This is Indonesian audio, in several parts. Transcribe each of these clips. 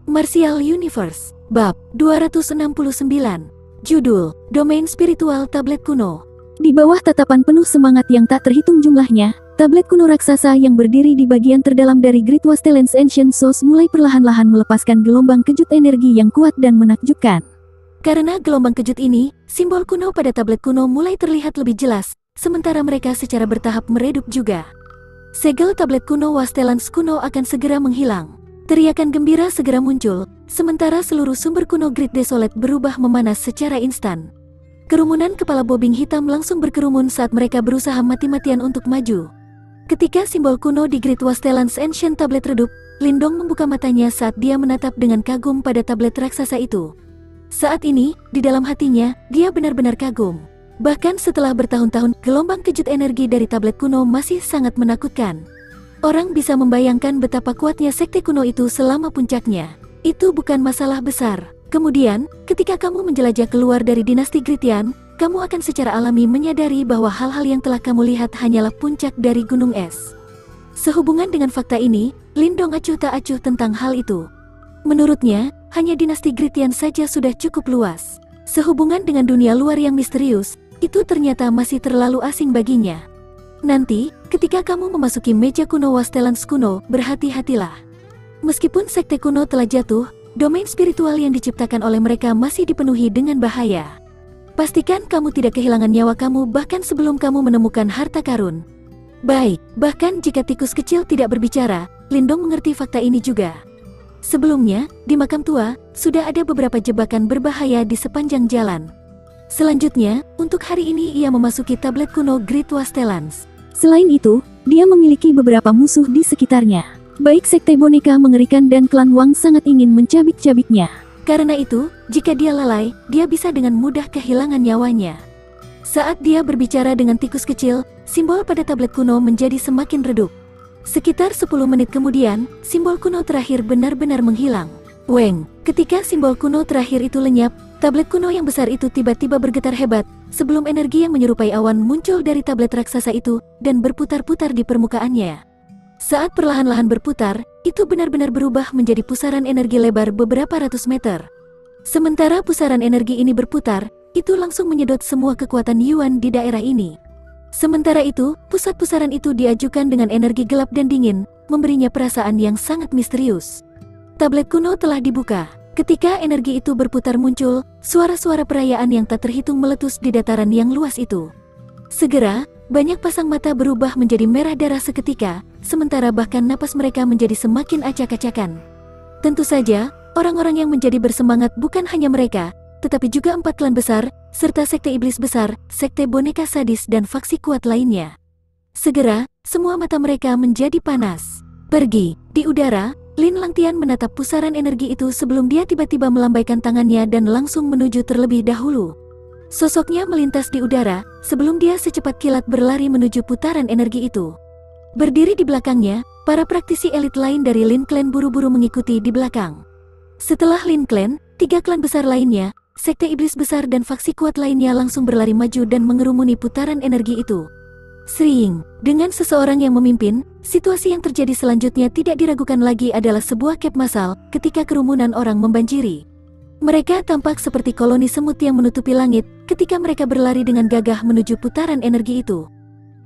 Martial Universe, Bab 269. Judul, Domain Spiritual Tablet Kuno. Di bawah tatapan penuh semangat yang tak terhitung jumlahnya, tablet kuno raksasa yang berdiri di bagian terdalam dari Great Wasteland's Ancient Souls mulai perlahan-lahan melepaskan gelombang kejut energi yang kuat dan menakjubkan. Karena gelombang kejut ini, simbol kuno pada tablet kuno mulai terlihat lebih jelas, sementara mereka secara bertahap meredup juga. Segel tablet kuno Wastelands kuno akan segera menghilang. Teriakan gembira segera muncul, sementara seluruh sumber kuno Great Desolate berubah memanas secara instan. Kerumunan kepala bobing hitam langsung berkerumun saat mereka berusaha mati-matian untuk maju. Ketika simbol kuno di Great Wasteland's Ancient Tablet redup, Lindong membuka matanya saat dia menatap dengan kagum pada tablet raksasa itu. Saat ini, di dalam hatinya, dia benar-benar kagum. Bahkan setelah bertahun-tahun, gelombang kejut energi dari tablet kuno masih sangat menakutkan. Orang bisa membayangkan betapa kuatnya sekte kuno itu selama puncaknya. Itu bukan masalah besar. Kemudian, ketika kamu menjelajah keluar dari dinasti Gritian, kamu akan secara alami menyadari bahwa hal-hal yang telah kamu lihat hanyalah puncak dari gunung es. Sehubungan dengan fakta ini, Lindong acuh tak acuh tentang hal itu. Menurutnya, hanya dinasti Gritian saja sudah cukup luas. Sehubungan dengan dunia luar yang misterius, itu ternyata masih terlalu asing baginya. Nanti, ketika kamu memasuki meja kuno Wastelands kuno, berhati-hatilah. Meskipun sekte kuno telah jatuh, domain spiritual yang diciptakan oleh mereka masih dipenuhi dengan bahaya. Pastikan kamu tidak kehilangan nyawa kamu bahkan sebelum kamu menemukan harta karun. Baik, bahkan jika tikus kecil tidak berbicara, Lindong mengerti fakta ini juga. Sebelumnya, di makam tua, sudah ada beberapa jebakan berbahaya di sepanjang jalan. Selanjutnya, untuk hari ini ia memasuki tablet kuno Great Wastelands. Selain itu, dia memiliki beberapa musuh di sekitarnya. Baik sekte boneka mengerikan dan klan Wang sangat ingin mencabik-cabiknya. Karena itu, jika dia lalai, dia bisa dengan mudah kehilangan nyawanya. Saat dia berbicara dengan tikus kecil, simbol pada tablet kuno menjadi semakin redup. Sekitar 10 menit kemudian, simbol kuno terakhir benar-benar menghilang. Weng, ketika simbol kuno terakhir itu lenyap, tablet kuno yang besar itu tiba-tiba bergetar hebat, sebelum energi yang menyerupai awan muncul dari tablet raksasa itu, dan berputar-putar di permukaannya. Saat perlahan-lahan berputar, itu benar-benar berubah menjadi pusaran energi lebar beberapa ratus meter. Sementara pusaran energi ini berputar, itu langsung menyedot semua kekuatan Yuan di daerah ini. Sementara itu, pusat pusaran itu diajukan dengan energi gelap dan dingin, memberinya perasaan yang sangat misterius. Tablet kuno telah dibuka. Ketika energi itu berputar muncul, suara-suara perayaan yang tak terhitung meletus di dataran yang luas itu. Segera, banyak pasang mata berubah menjadi merah darah seketika, sementara bahkan napas mereka menjadi semakin acak-acakan. Tentu saja, orang-orang yang menjadi bersemangat bukan hanya mereka, tetapi juga 4 klan besar, serta sekte iblis besar, sekte boneka sadis dan faksi kuat lainnya. Segera, semua mata mereka menjadi panas. Pergi, di udara, Lin Langtian menatap pusaran energi itu sebelum dia tiba-tiba melambaikan tangannya dan langsung menuju terlebih dahulu. Sosoknya melintas di udara, sebelum dia secepat kilat berlari menuju putaran energi itu. Berdiri di belakangnya, para praktisi elit lain dari Lin Clan buru-buru mengikuti di belakang. Setelah Lin Clan, 3 klan besar lainnya, sekte iblis besar dan faksi kuat lainnya langsung berlari maju dan mengerumuni putaran energi itu. Sering, dengan seseorang yang memimpin, situasi yang terjadi selanjutnya tidak diragukan lagi adalah sebuah cap massal ketika kerumunan orang membanjiri. Mereka tampak seperti koloni semut yang menutupi langit ketika mereka berlari dengan gagah menuju putaran energi itu.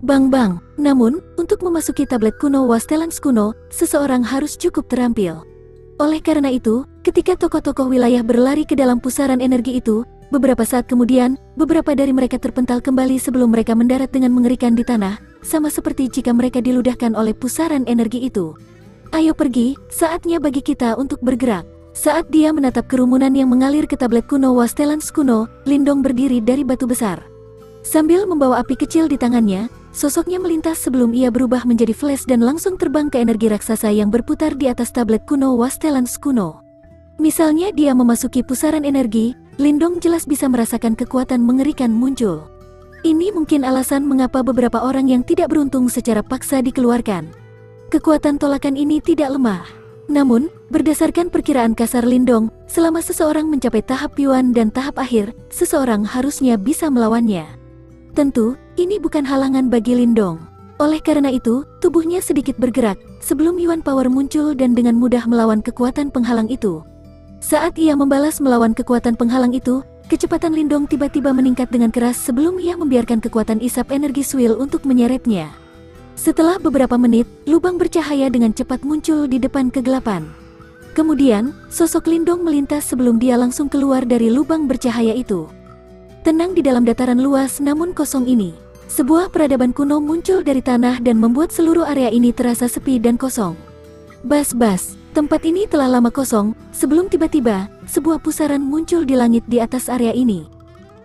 Bang-bang, namun, untuk memasuki tablet kuno Wastelands kuno, seseorang harus cukup terampil. Oleh karena itu, ketika tokoh-tokoh wilayah berlari ke dalam pusaran energi itu, beberapa saat kemudian, beberapa dari mereka terpental kembali sebelum mereka mendarat dengan mengerikan di tanah, sama seperti jika mereka diludahkan oleh pusaran energi itu. Ayo pergi, saatnya bagi kita untuk bergerak. Saat dia menatap kerumunan yang mengalir ke tablet kuno Wastelands kuno, Lindong berdiri dari batu besar. Sambil membawa api kecil di tangannya, sosoknya melintas sebelum ia berubah menjadi flash dan langsung terbang ke energi raksasa yang berputar di atas tablet kuno Wastelands kuno. Misalnya dia memasuki pusaran energi, Lindong jelas bisa merasakan kekuatan mengerikan muncul. Ini mungkin alasan mengapa beberapa orang yang tidak beruntung secara paksa dikeluarkan. Kekuatan tolakan ini tidak lemah. Namun, berdasarkan perkiraan kasar Lindong, selama seseorang mencapai tahap Yuan dan tahap akhir, seseorang harusnya bisa melawannya. Tentu, ini bukan halangan bagi Lindong. Oleh karena itu, tubuhnya sedikit bergerak, sebelum Yuan Power muncul dan dengan mudah melawan kekuatan penghalang itu. Saat ia membalas melawan kekuatan penghalang itu, kecepatan Lindong tiba-tiba meningkat dengan keras sebelum ia membiarkan kekuatan isap energi Swill untuk menyeretnya. Setelah beberapa menit, lubang bercahaya dengan cepat muncul di depan kegelapan. Kemudian, sosok Lindong melintas sebelum dia langsung keluar dari lubang bercahaya itu. Tenang di dalam dataran luas namun kosong ini. Sebuah peradaban kuno muncul dari tanah dan membuat seluruh area ini terasa sepi dan kosong. Bas-bas, tempat ini telah lama kosong, sebelum tiba-tiba, sebuah pusaran muncul di langit di atas area ini.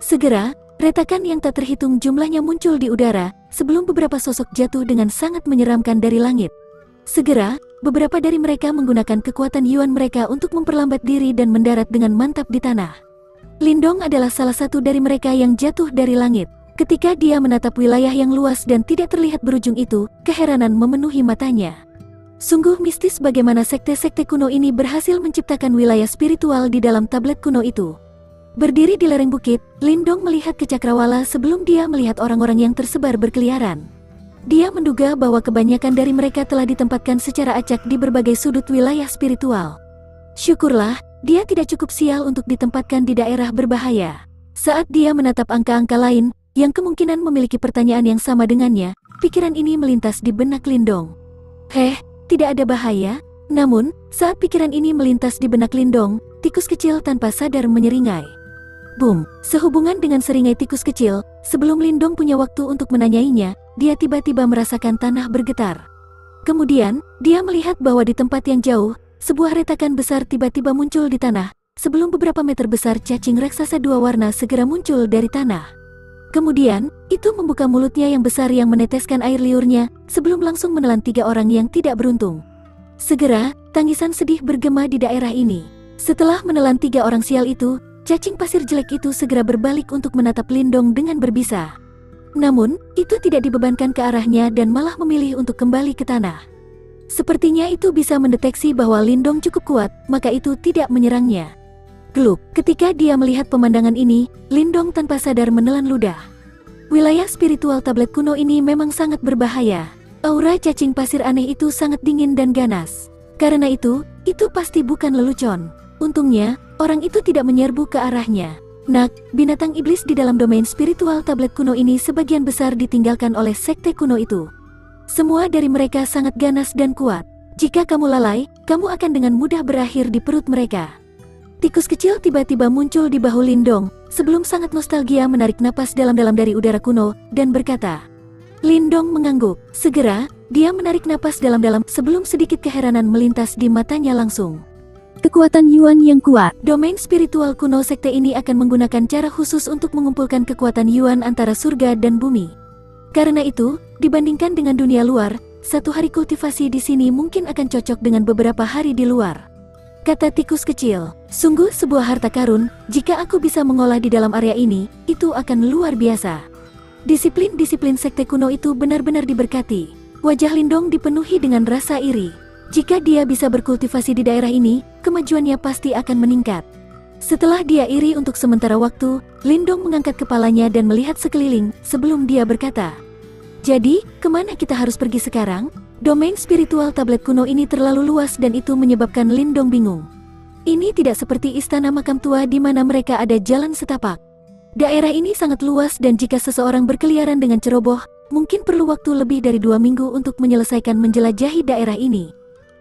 Segera, retakan yang tak terhitung jumlahnya muncul di udara, sebelum beberapa sosok jatuh dengan sangat menyeramkan dari langit. Segera, beberapa dari mereka menggunakan kekuatan Yuan mereka untuk memperlambat diri dan mendarat dengan mantap di tanah. Lindong adalah salah satu dari mereka yang jatuh dari langit. Ketika dia menatap wilayah yang luas dan tidak terlihat berujung itu, keheranan memenuhi matanya. Sungguh mistis bagaimana sekte-sekte kuno ini berhasil menciptakan wilayah spiritual di dalam tablet kuno itu. Berdiri di lereng bukit, Lindong melihat ke cakrawala sebelum dia melihat orang-orang yang tersebar berkeliaran. Dia menduga bahwa kebanyakan dari mereka telah ditempatkan secara acak di berbagai sudut wilayah spiritual. Syukurlah, dia tidak cukup sial untuk ditempatkan di daerah berbahaya. Saat dia menatap angka-angka lain, yang kemungkinan memiliki pertanyaan yang sama dengannya, pikiran ini melintas di benak Lindong. Tidak ada bahaya. Namun, saat pikiran ini melintas di benak Lindong, tikus kecil tanpa sadar menyeringai. Boom! Sehubungan dengan seringai tikus kecil, sebelum Lindong punya waktu untuk menanyainya, dia tiba-tiba merasakan tanah bergetar. Kemudian, dia melihat bahwa di tempat yang jauh, sebuah retakan besar tiba-tiba muncul di tanah, sebelum beberapa meter besar cacing raksasa dua warna segera muncul dari tanah. Kemudian, itu membuka mulutnya yang besar yang meneteskan air liurnya, sebelum langsung menelan 3 orang yang tidak beruntung. Segera, tangisan sedih bergema di daerah ini. Setelah menelan 3 orang sial itu, cacing pasir jelek itu segera berbalik untuk menatap Lindong dengan berbisa. Namun, itu tidak dibebankan ke arahnya dan malah memilih untuk kembali ke tanah. Sepertinya itu bisa mendeteksi bahwa Lindong cukup kuat, maka itu tidak menyerangnya. Geluk, ketika dia melihat pemandangan ini, Lindong tanpa sadar menelan ludah. Wilayah spiritual tablet kuno ini memang sangat berbahaya. Aura cacing pasir aneh itu sangat dingin dan ganas. Karena itu pasti bukan lelucon. Untungnya, orang itu tidak menyerbu ke arahnya. Nak, binatang iblis di dalam domain spiritual tablet kuno ini sebagian besar ditinggalkan oleh sekte kuno itu. Semua dari mereka sangat ganas dan kuat. Jika kamu lalai, kamu akan dengan mudah berakhir di perut mereka. Tikus kecil tiba-tiba muncul di bahu Lindong, sebelum sangat nostalgia menarik napas dalam-dalam dari udara kuno, dan berkata. Lindong mengangguk. Segera, dia menarik napas dalam-dalam sebelum sedikit keheranan melintas di matanya langsung. Kekuatan Yuan yang kuat. Domain spiritual kuno sekte ini akan menggunakan cara khusus untuk mengumpulkan kekuatan Yuan antara surga dan bumi. Karena itu, dibandingkan dengan dunia luar, 1 hari kultivasi di sini mungkin akan cocok dengan beberapa hari di luar. Kata tikus kecil, sungguh sebuah harta karun, jika aku bisa mengolah di dalam area ini, itu akan luar biasa. Disiplin-disiplin sekte kuno itu benar-benar diberkati. Wajah Lindong dipenuhi dengan rasa iri. Jika dia bisa berkultivasi di daerah ini, kemajuannya pasti akan meningkat. Setelah dia iri untuk sementara waktu, Lindong mengangkat kepalanya dan melihat sekeliling, sebelum dia berkata, jadi, kemana kita harus pergi sekarang? Domain spiritual tablet kuno ini terlalu luas dan itu menyebabkan Lindong bingung. Ini tidak seperti istana makam tua di mana mereka ada jalan setapak. Daerah ini sangat luas dan jika seseorang berkeliaran dengan ceroboh, mungkin perlu waktu lebih dari 2 minggu untuk menyelesaikan menjelajahi daerah ini.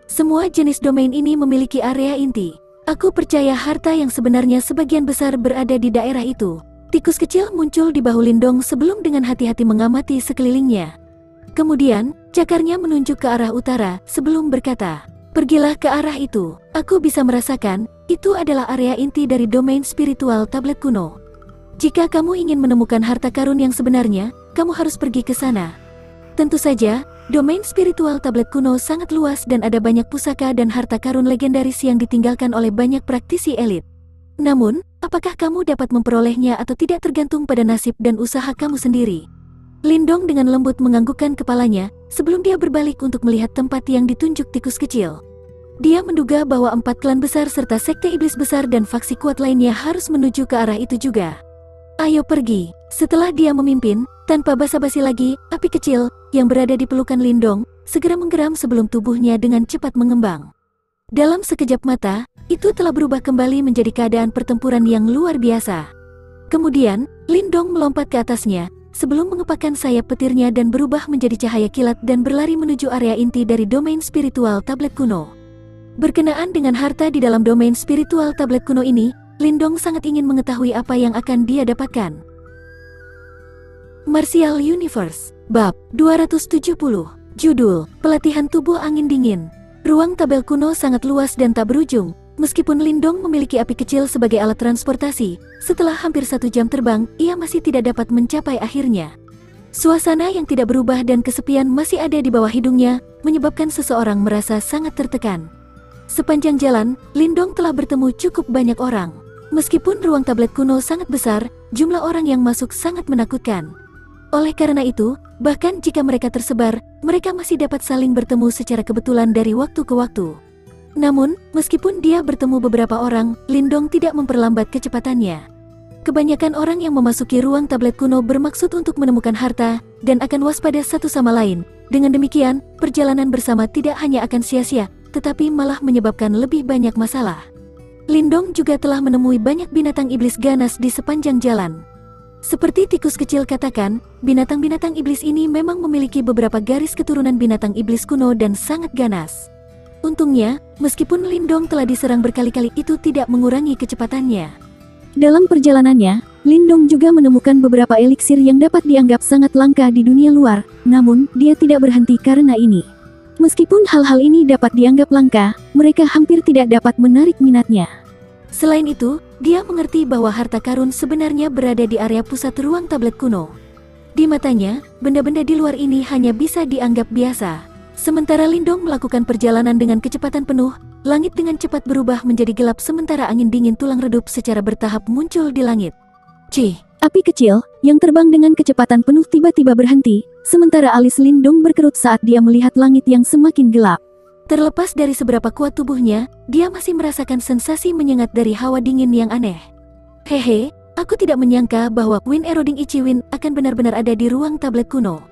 Semua jenis domain ini memiliki area inti. Aku percaya harta yang sebenarnya sebagian besar berada di daerah itu. Tikus kecil muncul di bahu Lindong sebelum dengan hati-hati mengamati sekelilingnya. Kemudian, cakarnya menunjuk ke arah utara sebelum berkata, pergilah ke arah itu. Aku bisa merasakan, itu adalah area inti dari domain spiritual tablet kuno. Jika kamu ingin menemukan harta karun yang sebenarnya, kamu harus pergi ke sana. Tentu saja, domain spiritual tablet kuno sangat luas dan ada banyak pusaka dan harta karun legendaris yang ditinggalkan oleh banyak praktisi elit. Namun, apakah kamu dapat memperolehnya atau tidak tergantung pada nasib dan usaha kamu sendiri. Lindong dengan lembut menganggukkan kepalanya, sebelum dia berbalik untuk melihat tempat yang ditunjuk tikus kecil. Dia menduga bahwa 4 klan besar serta sekte iblis besar dan faksi kuat lainnya harus menuju ke arah itu juga. Ayo pergi. Setelah dia memimpin, tanpa basa-basi lagi, api kecil, yang berada di pelukan Lindong, segera menggeram sebelum tubuhnya dengan cepat mengembang. Dalam sekejap mata, itu telah berubah kembali menjadi keadaan pertempuran yang luar biasa. Kemudian, Lindong melompat ke atasnya, sebelum mengepakkan sayap petirnya dan berubah menjadi cahaya kilat dan berlari menuju area inti dari domain spiritual tablet kuno. Berkenaan dengan harta di dalam domain spiritual tablet kuno ini, Lindong sangat ingin mengetahui apa yang akan dia dapatkan. Martial Universe, Bab 270, Judul, Pelatihan Tubuh Angin Dingin. Ruang tabel kuno sangat luas dan tak berujung, meskipun Lindong memiliki api kecil sebagai alat transportasi. Setelah hampir 1 jam terbang, ia masih tidak dapat mencapai akhirnya. Suasana yang tidak berubah dan kesepian masih ada di bawah hidungnya, menyebabkan seseorang merasa sangat tertekan. Sepanjang jalan, Lindong telah bertemu cukup banyak orang. Meskipun ruang tablet kuno sangat besar, jumlah orang yang masuk sangat menakutkan. Oleh karena itu, bahkan jika mereka tersebar, mereka masih dapat saling bertemu secara kebetulan dari waktu ke waktu. Namun, meskipun dia bertemu beberapa orang, Lindong tidak memperlambat kecepatannya. Kebanyakan orang yang memasuki ruang tablet kuno bermaksud untuk menemukan harta, dan akan waspada satu sama lain. Dengan demikian, perjalanan bersama tidak hanya akan sia-sia, tetapi malah menyebabkan lebih banyak masalah. Lindong juga telah menemui banyak binatang iblis ganas di sepanjang jalan. Seperti tikus kecil katakan, binatang-binatang iblis ini memang memiliki beberapa garis keturunan binatang iblis kuno dan sangat ganas. Untungnya, meskipun Lindong telah diserang berkali-kali, itu tidak mengurangi kecepatannya. Dalam perjalanannya, Lindong juga menemukan beberapa eliksir yang dapat dianggap sangat langka di dunia luar, namun dia tidak berhenti karena ini. Meskipun hal-hal ini dapat dianggap langka, mereka hampir tidak dapat menarik minatnya. Selain itu, dia mengerti bahwa harta karun sebenarnya berada di area pusat ruang tablet kuno. Di matanya, benda-benda di luar ini hanya bisa dianggap biasa. Sementara Lindong melakukan perjalanan dengan kecepatan penuh, langit dengan cepat berubah menjadi gelap sementara angin dingin tulang redup secara bertahap muncul di langit. Cih, api kecil yang terbang dengan kecepatan penuh tiba-tiba berhenti, sementara alis Lindong berkerut saat dia melihat langit yang semakin gelap. Terlepas dari seberapa kuat tubuhnya, dia masih merasakan sensasi menyengat dari hawa dingin yang aneh. Hehe, aku tidak menyangka bahwa Wind Eroding Ichiwin akan benar-benar ada di ruang tablet kuno.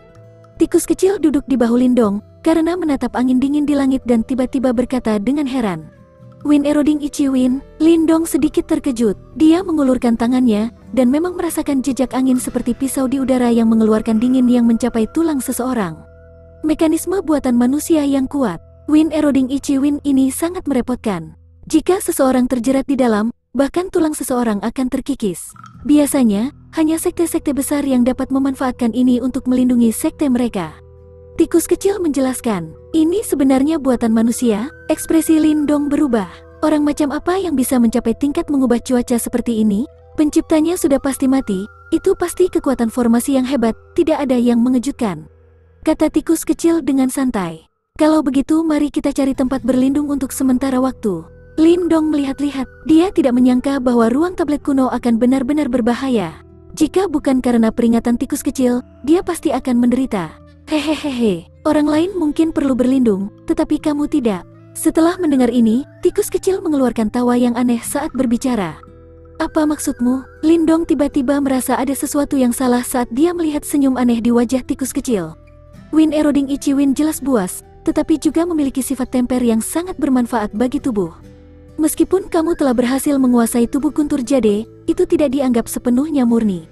Tikus kecil duduk di bahu Lindong, karena menatap angin dingin di langit dan tiba-tiba berkata dengan heran. Wind Eroding Ichiwin, Lindong sedikit terkejut. Dia mengulurkan tangannya, dan memang merasakan jejak angin seperti pisau di udara yang mengeluarkan dingin yang mencapai tulang seseorang. Mekanisme buatan manusia yang kuat. Wind Eroding Ichiwin ini sangat merepotkan. Jika seseorang terjerat di dalam, bahkan tulang seseorang akan terkikis. Biasanya, hanya sekte-sekte besar yang dapat memanfaatkan ini untuk melindungi sekte mereka. Tikus kecil menjelaskan, ini sebenarnya buatan manusia. Ekspresi Lindong berubah. Orang macam apa yang bisa mencapai tingkat mengubah cuaca seperti ini? Penciptanya sudah pasti mati, itu pasti kekuatan formasi yang hebat, tidak ada yang mengejutkan. Kata tikus kecil dengan santai. Kalau begitu mari kita cari tempat berlindung untuk sementara waktu. Lindong melihat-lihat, dia tidak menyangka bahwa ruang tablet kuno akan benar-benar berbahaya. Jika bukan karena peringatan tikus kecil, dia pasti akan menderita. Hehehehe, orang lain mungkin perlu berlindung, tetapi kamu tidak. Setelah mendengar ini, tikus kecil mengeluarkan tawa yang aneh saat berbicara. Apa maksudmu? Lindong tiba-tiba merasa ada sesuatu yang salah saat dia melihat senyum aneh di wajah tikus kecil. Wind Eroding Ichiwin jelas buas, tetapi juga memiliki sifat temper yang sangat bermanfaat bagi tubuh. Meskipun kamu telah berhasil menguasai tubuh guntur jade, itu tidak dianggap sepenuhnya murni.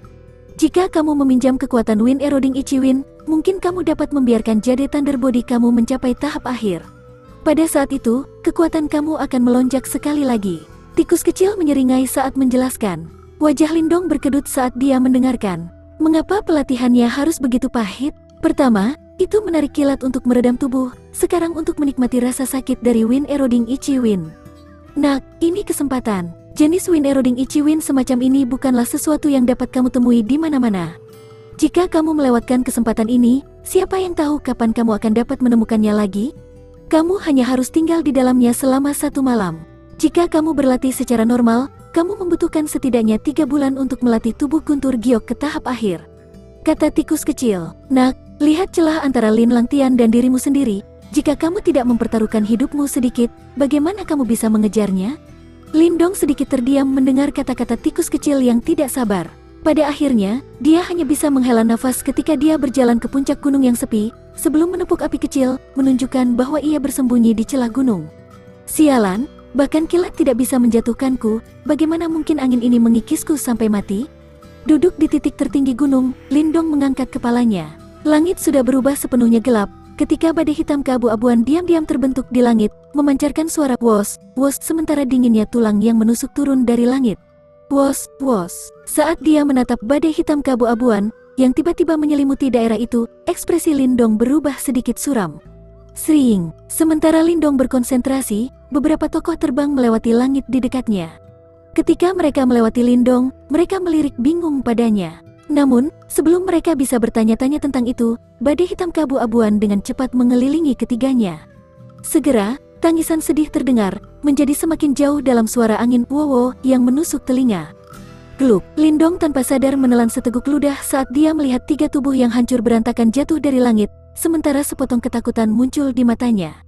Jika kamu meminjam kekuatan Wind Eroding Ichiwin, mungkin kamu dapat membiarkan jade Thunder Body kamu mencapai tahap akhir. Pada saat itu, kekuatan kamu akan melonjak sekali lagi. Tikus kecil menyeringai saat menjelaskan. Wajah Lindong berkedut saat dia mendengarkan. Mengapa pelatihannya harus begitu pahit? Pertama, itu menarik kilat untuk meredam tubuh, sekarang untuk menikmati rasa sakit dari Wind Eroding Ichiwin. Nak, ini kesempatan. Jenis Wind Eroding Ichiwin semacam ini bukanlah sesuatu yang dapat kamu temui di mana-mana. Jika kamu melewatkan kesempatan ini, siapa yang tahu kapan kamu akan dapat menemukannya lagi? Kamu hanya harus tinggal di dalamnya selama 1 malam. Jika kamu berlatih secara normal, kamu membutuhkan setidaknya 3 bulan untuk melatih tubuh guntur giok ke tahap akhir. Kata tikus kecil, nak, lihat celah antara Lin Langtian dan dirimu sendiri. Jika kamu tidak mempertaruhkan hidupmu sedikit, bagaimana kamu bisa mengejarnya? Lindong sedikit terdiam mendengar kata-kata tikus kecil yang tidak sabar. Pada akhirnya, dia hanya bisa menghela nafas ketika dia berjalan ke puncak gunung yang sepi, sebelum menepuk api kecil, menunjukkan bahwa ia bersembunyi di celah gunung. Sialan, Bahkan kilat tidak bisa menjatuhkanku, bagaimana mungkin angin ini mengikisku sampai mati? Duduk di titik tertinggi gunung, Lindong mengangkat kepalanya. Langit sudah berubah sepenuhnya gelap, ketika badai hitam keabu-abuan diam-diam terbentuk di langit, memancarkan suara wos, wos sementara dinginnya tulang yang menusuk turun dari langit. Wos, wos. Saat dia menatap badai hitam keabu-abuan, yang tiba-tiba menyelimuti daerah itu, ekspresi Lindong berubah sedikit suram. Sering, sementara Lindong berkonsentrasi, beberapa tokoh terbang melewati langit di dekatnya. Ketika mereka melewati Lindong, mereka melirik bingung padanya. Namun, sebelum mereka bisa bertanya-tanya tentang itu, badai hitam keabu-abuan dengan cepat mengelilingi ketiganya. Segera, tangisan sedih terdengar, menjadi semakin jauh dalam suara angin wowo yang menusuk telinga. Gluk, Lindong tanpa sadar menelan seteguk ludah saat dia melihat 3 tubuh yang hancur berantakan jatuh dari langit, sementara sepotong ketakutan muncul di matanya.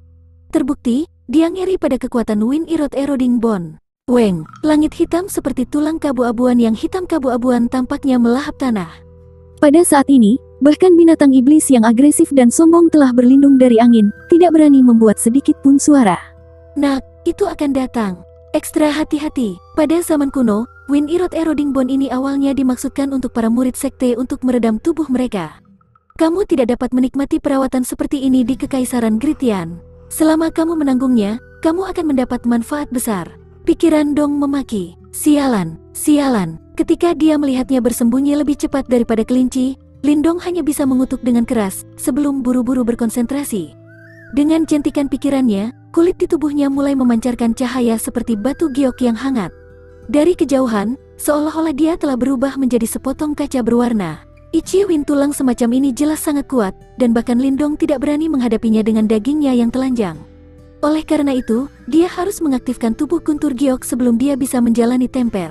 Terbukti, dia ngeri pada kekuatan Wind Eroding Bone. Weng, langit hitam seperti tulang keabu-abuan yang hitam keabu-abuan tampaknya melahap tanah. Pada saat ini, bahkan binatang iblis yang agresif dan sombong telah berlindung dari angin, tidak berani membuat sedikit pun suara. Nak, itu akan datang. Ekstra hati-hati. Pada zaman kuno, Wind Eroding Bone ini awalnya dimaksudkan untuk para murid sekte untuk meredam tubuh mereka. Kamu tidak dapat menikmati perawatan seperti ini di Kekaisaran Gritian. Selama kamu menanggungnya, kamu akan mendapat manfaat besar. Pikiran Dong memaki. Sialan, sialan. Ketika dia melihatnya bersembunyi lebih cepat daripada kelinci, Lindong hanya bisa mengutuk dengan keras sebelum buru-buru berkonsentrasi. Dengan jentikan pikirannya, kulit di tubuhnya mulai memancarkan cahaya seperti batu giok yang hangat. Dari kejauhan, seolah-olah dia telah berubah menjadi sepotong kaca berwarna. Ichi Win tulang semacam ini jelas sangat kuat, dan bahkan Lindong tidak berani menghadapinya dengan dagingnya yang telanjang. Oleh karena itu, dia harus mengaktifkan tubuh guntur giok sebelum dia bisa menjalani temper.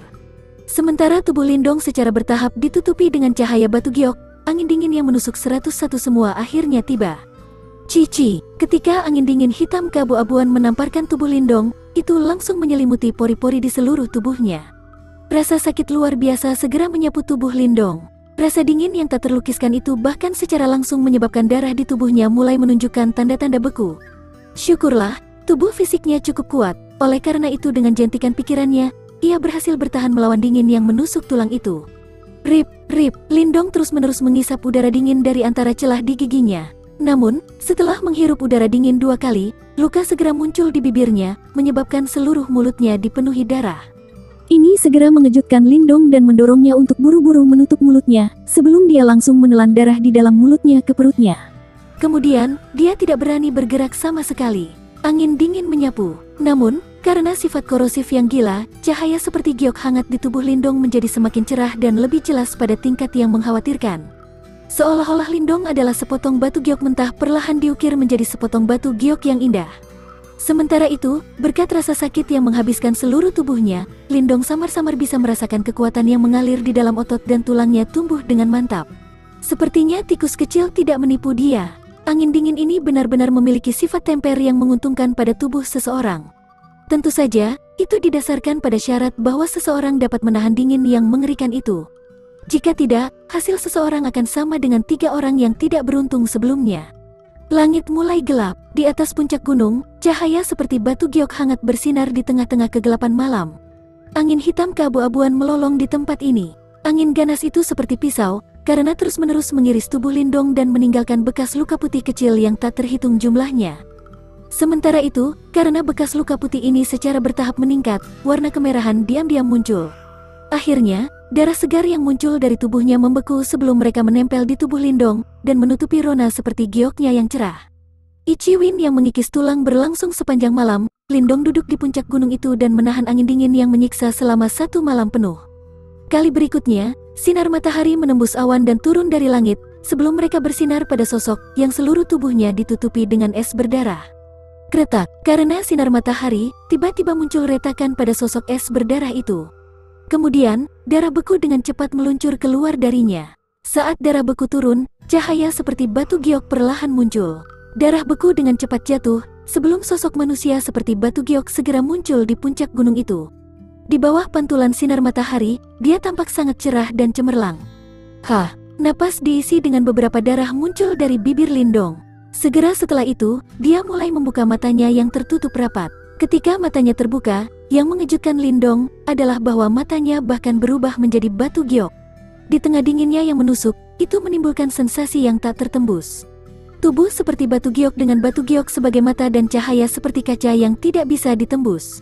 Sementara tubuh Lindong secara bertahap ditutupi dengan cahaya batu giok, angin dingin yang menusuk 101 semua akhirnya tiba. Cici, ketika angin dingin hitam keabu-abuan menamparkan tubuh Lindong, itu langsung menyelimuti pori-pori di seluruh tubuhnya. Rasa sakit luar biasa segera menyapu tubuh Lindong. Rasa dingin yang tak terlukiskan itu bahkan secara langsung menyebabkan darah di tubuhnya mulai menunjukkan tanda-tanda beku. Syukurlah, tubuh fisiknya cukup kuat, oleh karena itu dengan jentikan pikirannya, ia berhasil bertahan melawan dingin yang menusuk tulang itu. Rip, rip, Lindong terus-menerus mengisap udara dingin dari antara celah di giginya. Namun, setelah menghirup udara dingin 2 kali, luka segera muncul di bibirnya, menyebabkan seluruh mulutnya dipenuhi darah. Ini segera mengejutkan Lindong dan mendorongnya untuk buru-buru menutup mulutnya, sebelum dia langsung menelan darah di dalam mulutnya ke perutnya. Kemudian, dia tidak berani bergerak sama sekali. Angin dingin menyapu. Namun, karena sifat korosif yang gila, cahaya seperti giok hangat di tubuh Lindong menjadi semakin cerah dan lebih jelas pada tingkat yang mengkhawatirkan. Seolah-olah Lindong adalah sepotong batu giok mentah perlahan diukir menjadi sepotong batu giok yang indah. Sementara itu, berkat rasa sakit yang menghabiskan seluruh tubuhnya, Lindong samar-samar bisa merasakan kekuatan yang mengalir di dalam otot dan tulangnya tumbuh dengan mantap. Sepertinya tikus kecil tidak menipu dia. Angin dingin ini benar-benar memiliki sifat temper yang menguntungkan pada tubuh seseorang. Tentu saja, itu didasarkan pada syarat bahwa seseorang dapat menahan dingin yang mengerikan itu. Jika tidak, hasil seseorang akan sama dengan 3 orang yang tidak beruntung sebelumnya. Langit mulai gelap. Di atas puncak gunung, cahaya seperti batu giok hangat bersinar di tengah-tengah kegelapan malam. Angin hitam keabu-abuan melolong di tempat ini. Angin ganas itu seperti pisau, karena terus-menerus mengiris tubuh Lindong dan meninggalkan bekas luka putih kecil yang tak terhitung jumlahnya. Sementara itu, karena bekas luka putih ini secara bertahap meningkat, warna kemerahan diam-diam muncul. Akhirnya, darah segar yang muncul dari tubuhnya membeku sebelum mereka menempel di tubuh Lindong dan menutupi rona seperti gioknya yang cerah. Ichi Win yang mengikis tulang berlangsung sepanjang malam. Lindong duduk di puncak gunung itu dan menahan angin dingin yang menyiksa selama 1 malam penuh. Kali berikutnya, sinar matahari menembus awan dan turun dari langit, sebelum mereka bersinar pada sosok yang seluruh tubuhnya ditutupi dengan es berdarah. Kretak, karena sinar matahari, tiba-tiba muncul retakan pada sosok es berdarah itu. Kemudian, darah beku dengan cepat meluncur keluar darinya. Saat darah beku turun, cahaya seperti batu giok perlahan muncul. Darah beku dengan cepat jatuh, sebelum sosok manusia seperti batu giok segera muncul di puncak gunung itu. Di bawah pantulan sinar matahari, dia tampak sangat cerah dan cemerlang. Hah, napas diisi dengan beberapa darah muncul dari bibir Lindong. Segera setelah itu, dia mulai membuka matanya yang tertutup rapat. Ketika matanya terbuka, yang mengejutkan Lindong adalah bahwa matanya bahkan berubah menjadi batu giok. Di tengah dinginnya yang menusuk, itu menimbulkan sensasi yang tak tertembus. Tubuh seperti batu giok dengan batu giok sebagai mata dan cahaya seperti kaca yang tidak bisa ditembus.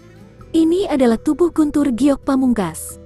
Ini adalah tubuh guntur giok pamungkas.